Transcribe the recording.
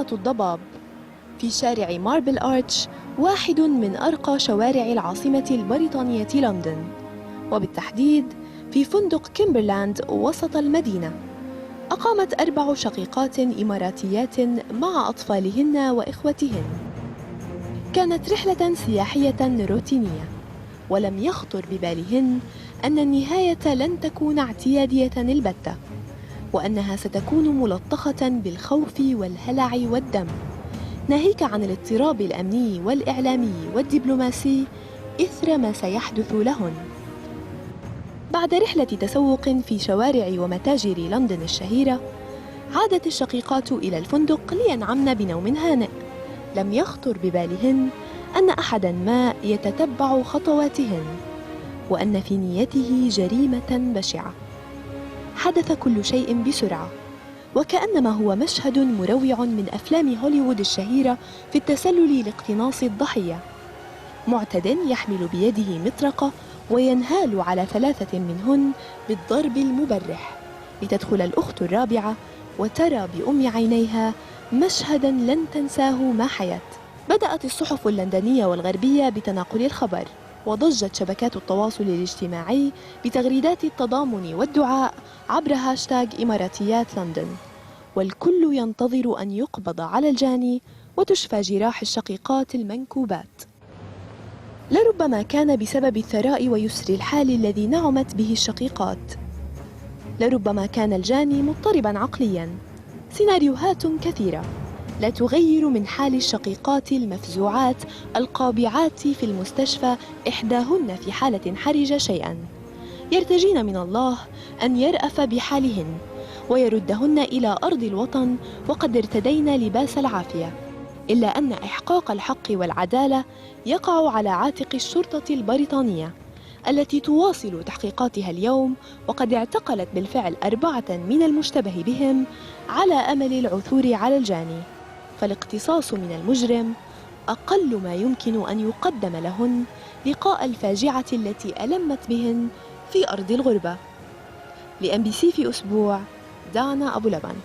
جنينة الضباب في شارع ماربل آرتش، واحد من أرقى شوارع العاصمة البريطانية لندن، وبالتحديد في فندق كيمبرلاند وسط المدينة. أقامت 4 شقيقات إماراتيات مع أطفالهن وإخوتهن. كانت رحلة سياحية روتينية، ولم يخطر ببالهن أن النهاية لن تكون اعتيادية البتة، وأنها ستكون ملطخة بالخوف والهلع والدم، ناهيك عن الاضطراب الأمني والإعلامي والدبلوماسي إثر ما سيحدث لهن. بعد رحلة تسوق في شوارع ومتاجر لندن الشهيرة، عادت الشقيقات إلى الفندق لينعمن بنوم هانئ. لم يخطر ببالهن أن أحداً ما يتتبع خطواتهن، وأن في نيته جريمة بشعة. حدث كل شيء بسرعة، وكأنما هو مشهد مروع من أفلام هوليوود الشهيرة في التسلل لاقتناص الضحية. معتد يحمل بيده مطرقة وينهال على 3 منهن بالضرب المبرح، لتدخل الأخت الرابعة وترى بأم عينيها مشهداً لن تنساه ما حيت. بدأت الصحف اللندنية والغربية بتناقل الخبر، وضجت شبكات التواصل الاجتماعي بتغريدات التضامن والدعاء عبر هاشتاغ إماراتيات لندن، والكل ينتظر أن يقبض على الجاني وتشفى جراح الشقيقات المنكوبات. لربما كان بسبب الثراء ويسر الحال الذي نعمت به الشقيقات، لربما كان الجاني مضطربا عقليا. سيناريوهات كثيرة لا تغير من حال الشقيقات المفزوعات القابعات في المستشفى، إحداهن في حالة حرجة شيئا، يرتجين من الله أن يرأف بحالهن ويردهن إلى أرض الوطن وقد ارتدين لباس العافية. إلا أن إحقاق الحق والعدالة يقع على عاتق الشرطة البريطانية التي تواصل تحقيقاتها اليوم، وقد اعتقلت بالفعل 4 من المشتبه بهم على أمل العثور على الجاني. فالاقتصاص من المجرم أقل ما يمكن أن يقدم لهن لقاء الفاجعة التي ألمت بهن في أرض الغربة. لMBC في أسبوع، دانا أبو لبن.